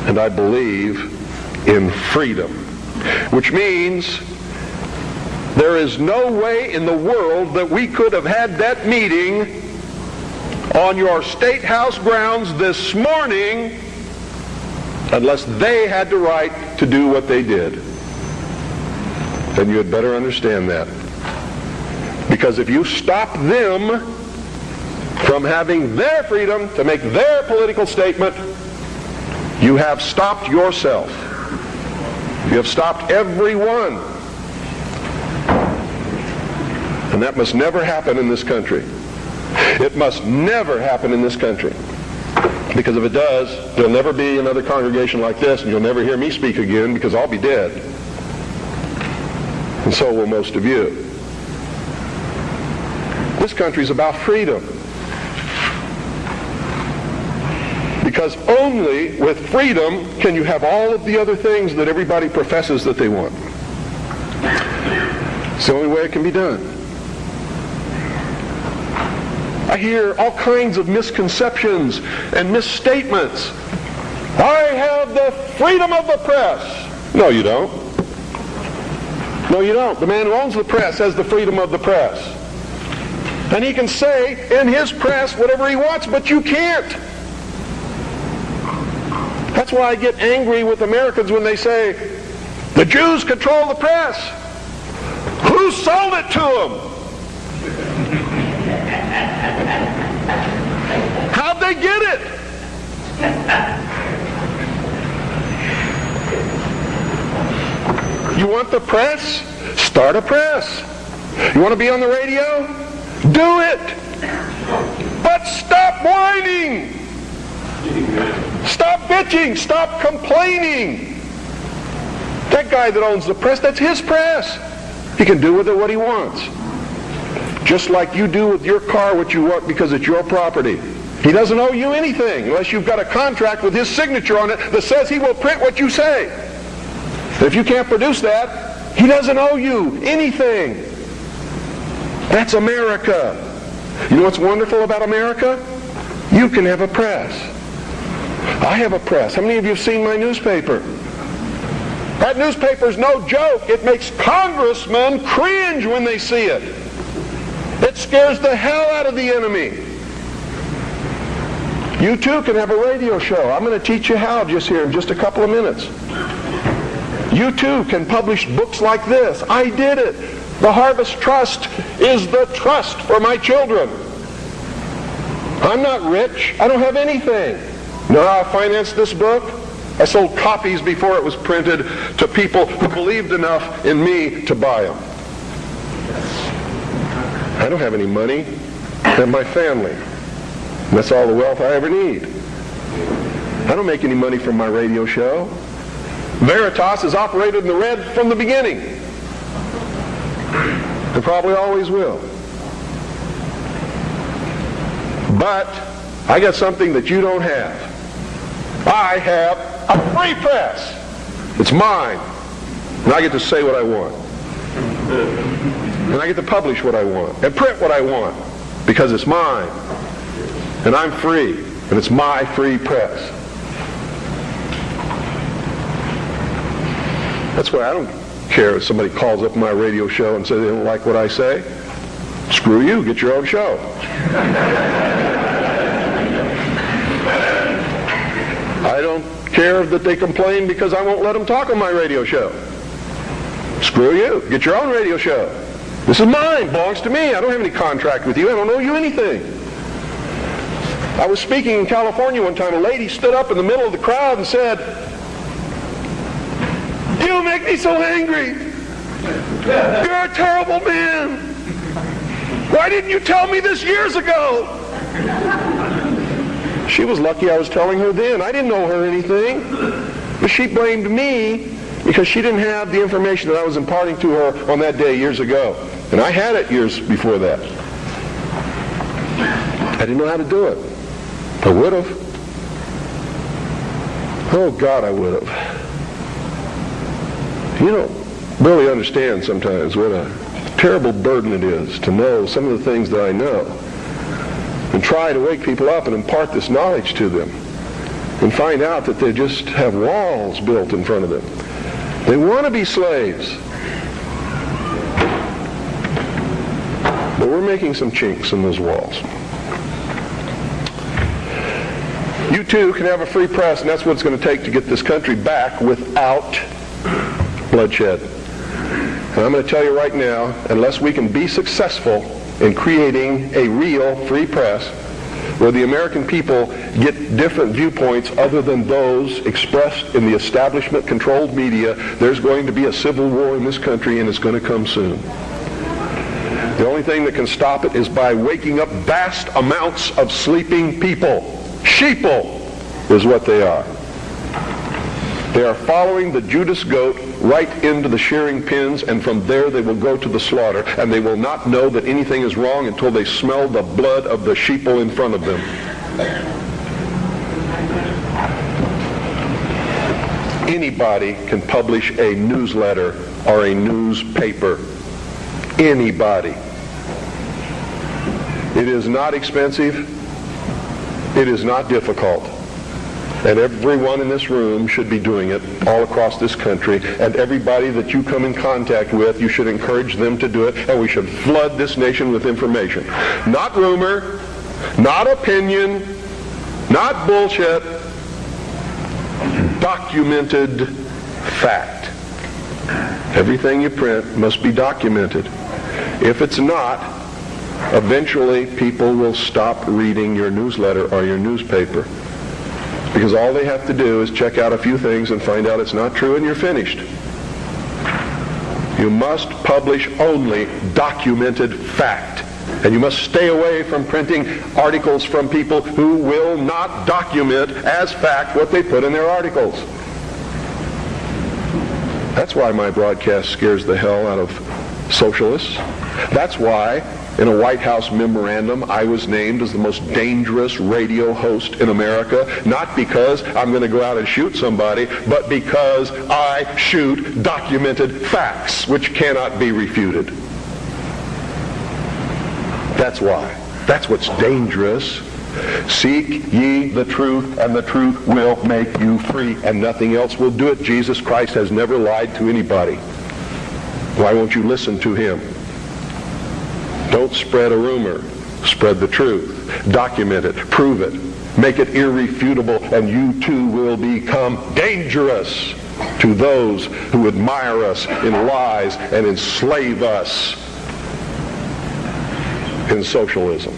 and I believe in freedom, which means there is no way in the world that we could have had that meeting on your State House grounds this morning unless they had the right to do what they did. Then you had better understand that. Because if you stop them from having their freedom to make their political statement, you have stopped yourself. You have stopped everyone. And that must never happen in this country. It must never happen in this country. Because if it does, there'll never be another congregation like this, and you'll never hear me speak again because I'll be dead. And so will most of you. This country's about freedom. Because only with freedom can you have all of the other things that everybody professes that they want. It's the only way it can be done. I hear all kinds of misconceptions and misstatements. I have the freedom of the press. No, you don't. No, you don't. The man who owns the press has the freedom of the press. And he can say in his press whatever he wants, but you can't. That's why I get angry with Americans when they say, the Jews control the press. Who sold it to them? How'd they get it? You want the press? Start a press. You want to be on the radio? Do it. But stop whining. Stop bitching. Stop complaining. That guy that owns the press, that's his press. He can do with it what he wants. Just like you do with your car what you want because it's your property. He doesn't owe you anything unless you've got a contract with his signature on it that says he will print what you say. If you can't produce that, he doesn't owe you anything. That's America. You know what's wonderful about America? You can have a press. I have a press. How many of you have seen my newspaper? That newspaper's no joke. It makes congressmen cringe when they see it. It scares the hell out of the enemy. You too can have a radio show. I'm going to teach you how just here in just a couple of minutes. You too can publish books like this. I did it. The Harvest Trust is the trust for my children. I'm not rich. I don't have anything. You know how I financed this book? I sold copies before it was printed to people who believed enough in me to buy them. I don't have any money. I have my family. And that's all the wealth I ever need. I don't make any money from my radio show. Veritas has operated in the red from the beginning. And probably always will. But I got something that you don't have. I have a free press. It's mine. And I get to say what I want. And I get to publish what I want and print what I want because it's mine. And I'm free. And it's my free press. That's why I don't care if somebody calls up my radio show and says they don't like what I say. Screw you. Get your own show. I don't care that they complain because I won't let them talk on my radio show. Screw you. Get your own radio show. This is mine. Belongs to me. I don't have any contract with you. I don't owe you anything. I was speaking in California one time. A lady stood up in the middle of the crowd and said, "You make me so angry. You're a terrible man. Why didn't you tell me this years ago?" She was lucky I was telling her then. I didn't owe her anything. But she blamed me because she didn't have the information that I was imparting to her on that day years ago. And I had it years before that. I didn't know how to do it. I would have. Oh, God, I would have. You don't really understand sometimes what a terrible burden it is to know some of the things that I know and try to wake people up and impart this knowledge to them. and find out that they just have walls built in front of them. They want to be slaves. But we're making some chinks in those walls. You too can have a free press, and that's what it's going to take to get this country back without bloodshed. And I'm going to tell you right now, unless we can be successful in creating a real free press where the American people get different viewpoints other than those expressed in the establishment-controlled media, there's going to be a civil war in this country, and it's going to come soon. The only thing that can stop it is by waking up vast amounts of sleeping people. Sheeple is what they are. They are following the Judas goat right into the shearing pins, and from there they will go to the slaughter, and they will not know that anything is wrong until they smell the blood of the sheeple in front of them. Anybody can publish a newsletter or a newspaper. Anybody. It is not expensive. It is not difficult. And everyone in this room should be doing it all across this country. And everybody that you come in contact with, you should encourage them to do it. And we should flood this nation with information. Not rumor, not opinion, not bullshit. Documented fact. Everything you print must be documented. If it's not, eventually people will stop reading your newsletter or your newspaper. Because all they have to do is check out a few things and find out it's not true, and you're finished. You must publish only documented fact. And you must stay away from printing articles from people who will not document as fact what they put in their articles. That's why my broadcast scares the hell out of socialists. That's why in a White House memorandum I was named as the most dangerous radio host in America, not because I'm going to go out and shoot somebody, but because I shoot documented facts which cannot be refuted. That's why. That's what's dangerous. Seek ye the truth, and the truth will make you free, and nothing else will do it. Jesus Christ has never lied to anybody. Why won't you listen to him? Don't spread a rumor. Spread the truth. Document it. Prove it. Make it irrefutable, and you too will become dangerous to those who admire us in lies and enslave us in socialism.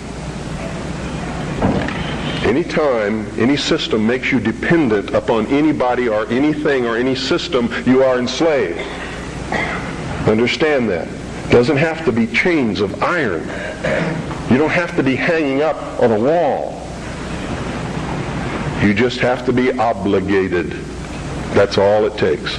Anytime any system makes you dependent upon anybody or anything or any system, you are enslaved. Understand that. It doesn't have to be chains of iron. You don't have to be hanging up on a wall. You just have to be obligated. That's all it takes.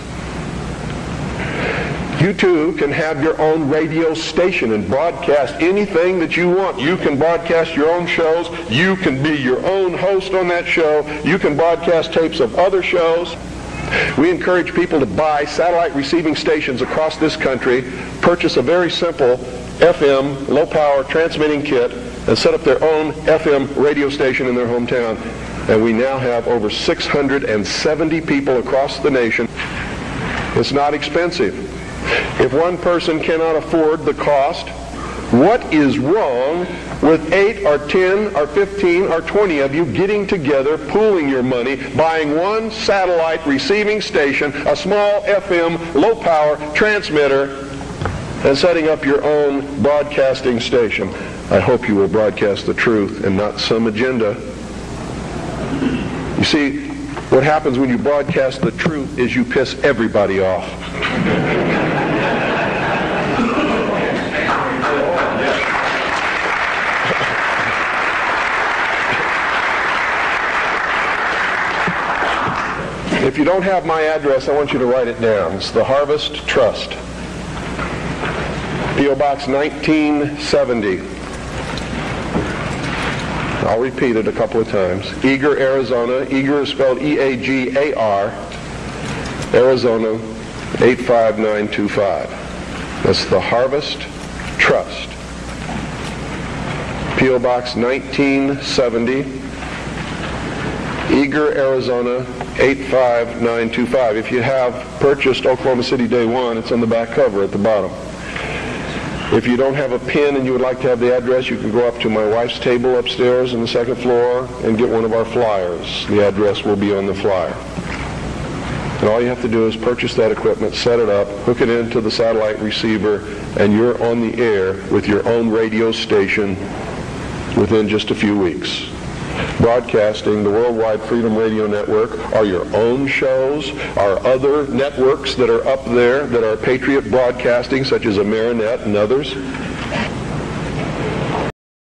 You too can have your own radio station and broadcast anything that you want. You can broadcast your own shows. You can be your own host on that show. You can broadcast tapes of other shows. We encourage people to buy satellite receiving stations across this country, purchase a very simple FM, low-power transmitting kit, and set up their own FM radio station in their hometown. And we now have over 670 people across the nation. It's not expensive. If one person cannot afford the cost, what is wrong with 8 or 10 or 15 or 20 of you getting together, pooling your money, buying one satellite receiving station, a small FM low-power transmitter, and setting up your own broadcasting station? I hope you will broadcast the truth and not some agenda. You see, what happens when you broadcast the truth is you piss everybody off. If you don't have my address, I want you to write it down. It's the Harvest Trust. P.O. Box 1970. I'll repeat it a couple of times. Eagar, Arizona. Eagar is spelled E-A-G-A-R. Arizona 85925. That's the Harvest Trust. P.O. Box 1970. Eager, Arizona, 85925. If you have purchased Oklahoma City Day One, it's on the back cover at the bottom. If you don't have a pen and you would like to have the address, you can go up to my wife's table upstairs on the second floor and get one of our flyers. The address will be on the flyer. And all you have to do is purchase that equipment, set it up, hook it into the satellite receiver, and you're on the air with your own radio station within just a few weeks. Broadcasting the Worldwide Freedom Radio Network are your own shows, are other networks that are up there that are Patriot Broadcasting, such as Amerinet and others.